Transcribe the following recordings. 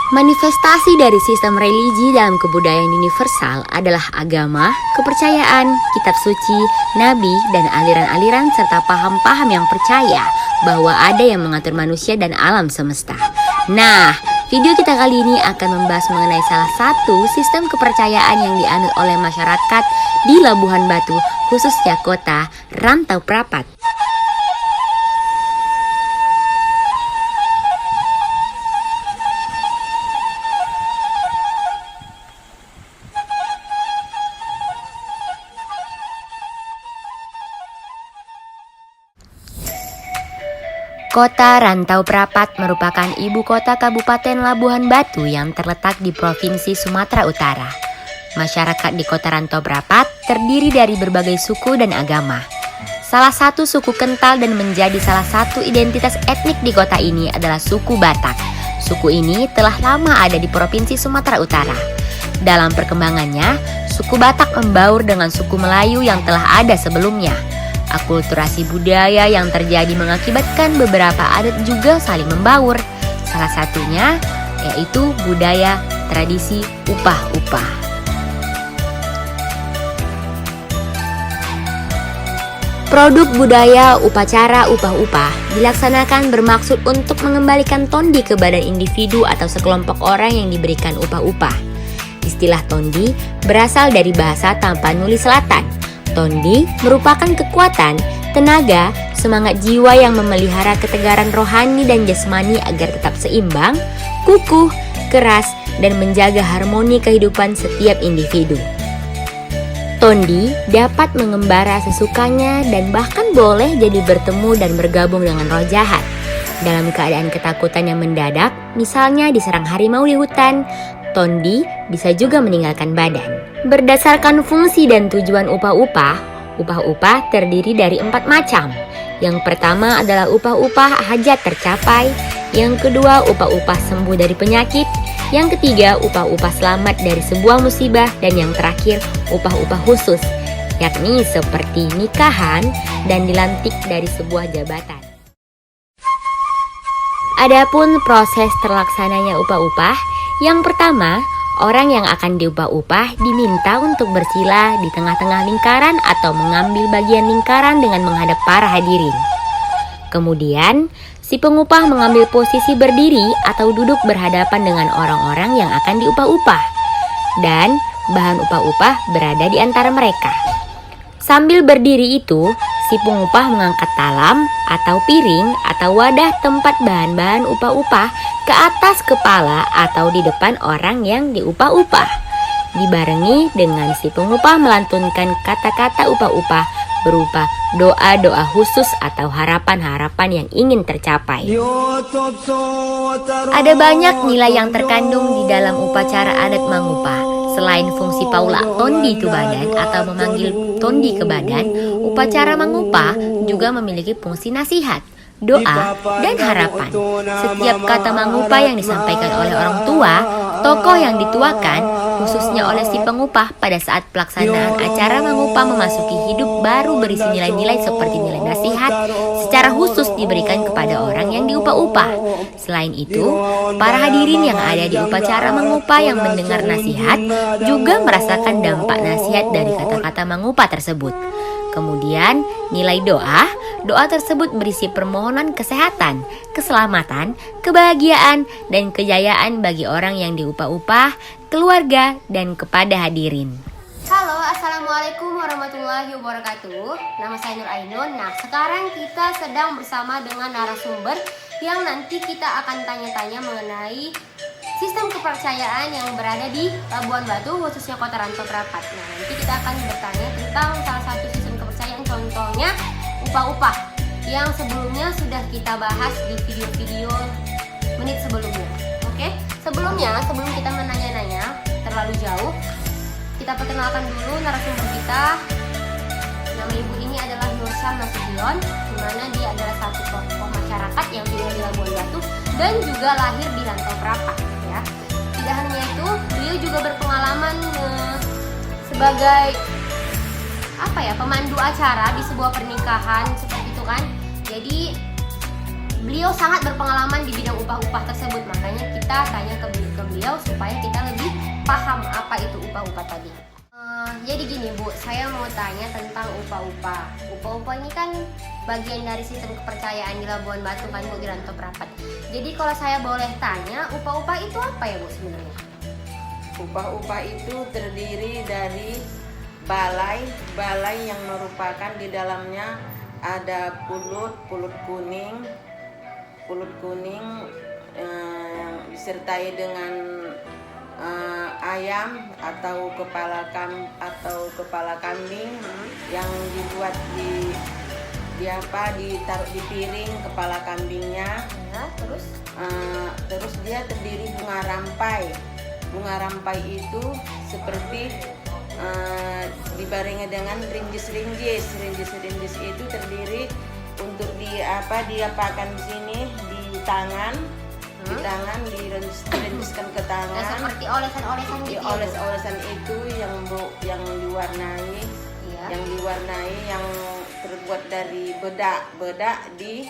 Manifestasi dari sistem religi dalam kebudayaan universal adalah agama, kepercayaan, kitab suci, nabi, dan aliran-aliran serta paham-paham yang percaya bahwa ada yang mengatur manusia dan alam semesta. Nah, video kita kali ini akan membahas mengenai salah satu sistem kepercayaan yang dianut oleh masyarakat di Labuhan Batu, khususnya kota Rantau Prapat. Kota Rantau Prapat merupakan ibu kota Kabupaten Labuhan Batu yang terletak di Provinsi Sumatera Utara. Masyarakat di kota Rantau Prapat terdiri dari berbagai suku dan agama. Salah satu suku kental dan menjadi salah satu identitas etnik di kota ini adalah suku Batak. Suku ini telah lama ada di Provinsi Sumatera Utara. Dalam perkembangannya, suku Batak membaur dengan suku Melayu yang telah ada sebelumnya. Akulturasi budaya yang terjadi mengakibatkan beberapa adat juga saling membaur. Salah satunya yaitu budaya tradisi upah-upah. Produk budaya upacara upah-upah dilaksanakan bermaksud untuk mengembalikan tondi ke badan individu atau sekelompok orang yang diberikan upah-upah. Istilah tondi berasal dari bahasa Tapanuli Selatan. Tondi merupakan kekuatan, tenaga, semangat jiwa yang memelihara ketegaran rohani dan jasmani agar tetap seimbang, kukuh, keras, dan menjaga harmoni kehidupan setiap individu. Tondi dapat mengembara sesukanya dan bahkan boleh jadi bertemu dan bergabung dengan roh jahat. Dalam keadaan ketakutan yang mendadak, misalnya diserang harimau di hutan, tondi bisa juga meninggalkan badan. Berdasarkan fungsi dan tujuan upah-upah terdiri dari 4 macam. Yang pertama adalah upah-upah hajat tercapai, yang kedua upah-upah sembuh dari penyakit, yang ketiga upah-upah selamat dari sebuah musibah, dan yang terakhir upah-upah khusus, yakni seperti nikahan dan dilantik dari sebuah jabatan. Adapun proses terlaksananya upah-upah, yang pertama, orang yang akan diupah-upah diminta untuk bersila di tengah-tengah lingkaran atau mengambil bagian lingkaran dengan menghadap para hadirin. Kemudian, si pengupah mengambil posisi berdiri atau duduk berhadapan dengan orang-orang yang akan diupah-upah. Dan bahan upah-upah berada di antara mereka. Sambil berdiri itu, si pengupah mengangkat talam atau piring atau wadah tempat bahan-bahan upah-upah ke atas kepala atau di depan orang yang diupah-upah. Dibarengi dengan si pengupah melantunkan kata-kata upah-upah berupa doa-doa khusus atau harapan-harapan yang ingin tercapai. Ada banyak nilai yang terkandung di dalam upacara adat mangupah. Selain fungsi paula tondi ke badan atau memanggil tondi ke badan, upacara mangupah juga memiliki fungsi nasihat, doa, dan harapan. Setiap kata mangupah yang disampaikan oleh orang tua, tokoh yang dituakan, khususnya oleh si pengupah pada saat pelaksanaan acara mangupah memasuki hidup baru berisi nilai-nilai seperti nilai nasihat, secara khusus diberikan kepada orang yang diupah-upah. Selain itu, para hadirin yang ada di upacara mangupah yang mendengar nasihat juga merasakan dampak nasihat dari kata-kata mangupah tersebut. Kemudian, nilai doa tersebut berisi permohonan kesehatan, keselamatan, kebahagiaan, dan kejayaan bagi orang yang diupah-upah, keluarga, dan kepada hadirin. Halo, assalamualaikum warahmatullahi wabarakatuh. Nama saya Nur Ainun. Nah, sekarang kita sedang bersama dengan narasumber yang nanti kita akan tanya-tanya mengenai sistem kepercayaan yang berada di Labuhan Batu, khususnya kota Rantau Prapat. Nah, nanti kita akan bertanya tentang salah satu sistem kepercayaan, contohnya upah-upah, yang sebelumnya sudah kita bahas di video-video menit sebelumnya. Oke, sebelum kita menanya-nanya terlalu jauh, kita perkenalkan dulu narasumber kita. Nama ibu ini adalah Nursyam Nasution, di mana dia adalah satu tokoh masyarakat yang tinggal di Labuhan Batu dan juga lahir di Rantau Prapat. Ya, tidak hanya itu, beliau juga berpengalaman sebagai pemandu acara di sebuah pernikahan seperti itu kan. Jadi beliau sangat berpengalaman di bidang upah-upah tersebut, makanya kita tanya ke beliau supaya kita lebih paham apa itu upah-upah tadi. Jadi gini Bu, saya mau tanya tentang upah-upah. Upah-upah ini kan bagian dari sistem kepercayaan di Labuan Batu kan Bu, di Rantau Prapat. Jadi kalau saya boleh tanya, upah-upah itu apa ya Bu sebenarnya? Upah-upah itu terdiri dari balai yang merupakan di dalamnya ada pulut kuning yang disertai dengan ayam atau kepala kambing yang dibuat ditaruh di piring kepala kambingnya. Ya, terus dia terdiri bunga rampai. Bunga rampai itu seperti dibarengi dengan ringgis itu terdiri untuk diapakan di sini di tangan. Direngiskan ke tangan. Nah, seperti olesan-olesan gitu. Oles-olesan itu yang diwarnai, iya. yang terbuat dari bedak di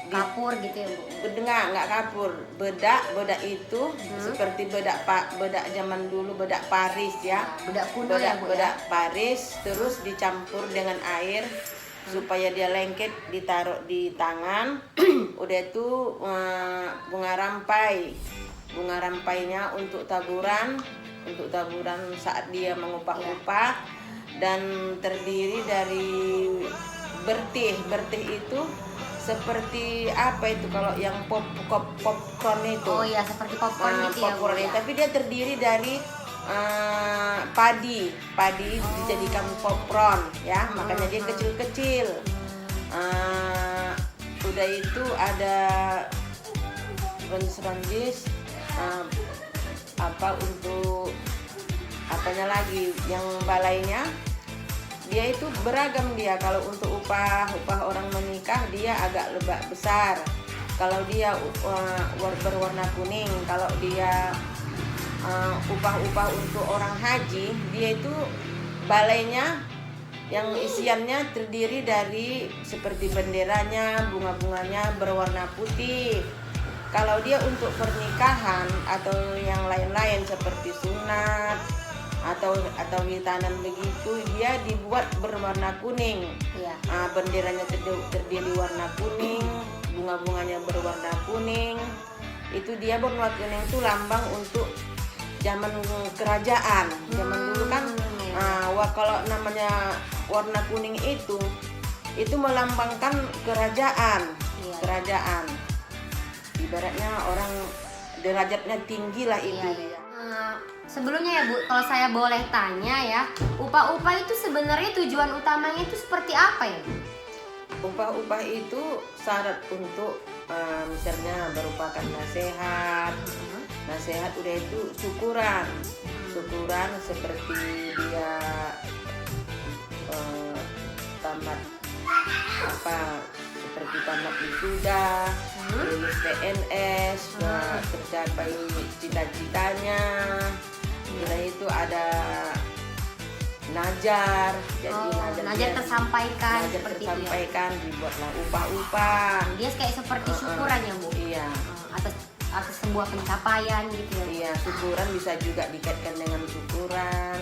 kapur gitu ya Bu? Nggak kapur. Bedak itu seperti bedak zaman dulu, bedak Paris ya. Bedak kuno ya Bu? Bedak Paris, terus dicampur dengan air supaya dia lengket, ditaruh di tangan. Udah itu bunga rampainya untuk taburan saat dia mengupah-upah. Dan terdiri dari bertih itu seperti apa itu kalau yang popcorn itu. Oh iya, seperti popcorn gitu ya Bu, ya? Tapi dia terdiri dari padi dijadikan popcorn ya, makanya dia kecil-kecil. Udah itu ada ronjis untuk apanya lagi yang balainya. Dia itu beragam dia. Kalau untuk upah orang menikah dia agak lebih besar. Kalau dia berwarna kuning, kalau dia upah untuk orang haji, dia itu balainya yang isiannya terdiri dari seperti benderanya, bunga-bunganya berwarna putih. Kalau dia untuk pernikahan atau yang lain-lain seperti sunat atau hitanan begitu, dia dibuat berwarna kuning. Iya. Benderanya terdiri warna kuning, bunga-bunganya berwarna kuning. Itu dia berwarna kuning itu lambang untuk zaman kerajaan. Zaman dulu kan kalau namanya warna kuning itu melambangkan kerajaan. Iya. Kerajaan. Ibaratnya orang derajatnya tinggi lah itu. Iya. Sebelumnya ya Bu, kalau saya boleh tanya ya, upah-upah itu sebenarnya tujuan utamanya itu seperti apa ya Bu? Upah-upah itu syarat untuk misalnya merupakan nasihat udah itu syukuran seperti dia tamat seperti tamat wisuda, lulus PNS, tercapai cita-citanya. Udah itu ada najar, jadi najar tersampaikan, dibuatlah upah-upah. Dia kayak seperti syukuran ya Bu? Iya. Atas sebuah pencapaian gitu ya? Iya, syukuran bisa juga dikaitkan dengan syukuran.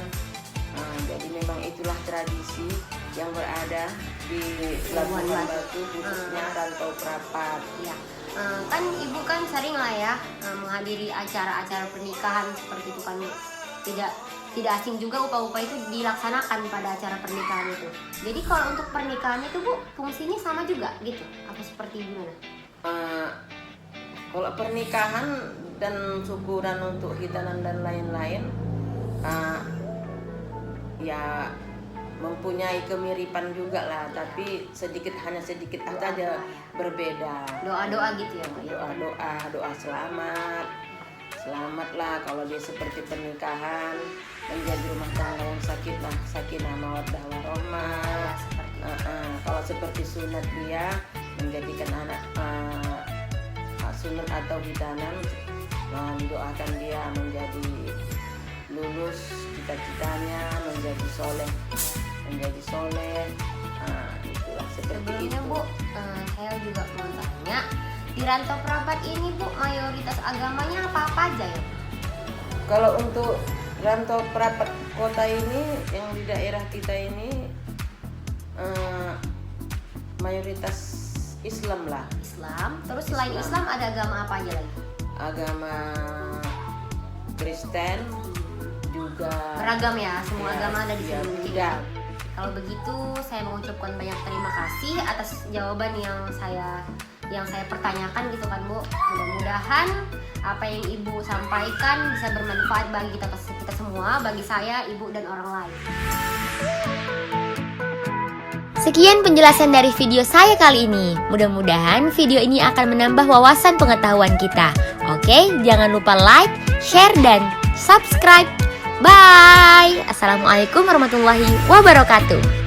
Jadi memang itulah tradisi yang berada di Labuan Batu, khususnya Rantau Prapat. Iya. Kan Ibu kan sering lah ya menghadiri acara-acara pernikahan seperti itu kan. Tidak asing juga upah-upah itu dilaksanakan pada acara pernikahan itu. Jadi kalau untuk pernikahan itu Bu, fungsinya sama juga gitu? Apa seperti gimana? Kalau pernikahan dan syukuran untuk hitanan dan lain-lain, ya mempunyai kemiripan juga lah, tapi hanya sedikit saja berbeda. Doa-doa gitu ya Bu? Doa selamatlah kalau dia seperti pernikahan, menjadi rumah tangga yang sakinah mawaddah warahmah. Kalau seperti sunat dia menjadikan anak sunat atau hitanan, mendoakan dia menjadi lulus cita-citanya, menjadi soleh. Itulah seperti sebelumnya itu. Bu, saya juga mau tanya, Di Rantau Prabat ini Bu, mayoritas agamanya apa-apa aja ya? Kalau untuk Rantau Prabat kota ini, yang di daerah kita ini mayoritas Islam lah. Islam. Terus selain Islam ada agama apa aja lagi? Agama Kristen juga. Beragam ya, semua agama ada di ya, sini. Buddha. Kalau begitu saya mengucapkan banyak terima kasih atas jawaban yang saya pertanyakan gitu kan Bu. Mudah-mudahan apa yang Ibu sampaikan bisa bermanfaat bagi kita semua, bagi saya, Ibu dan orang lain. Sekian penjelasan dari video saya kali ini. Mudah-mudahan video ini akan menambah wawasan pengetahuan kita. Oke, jangan lupa like, share, dan subscribe. Bye. Assalamualaikum warahmatullahi wabarakatuh.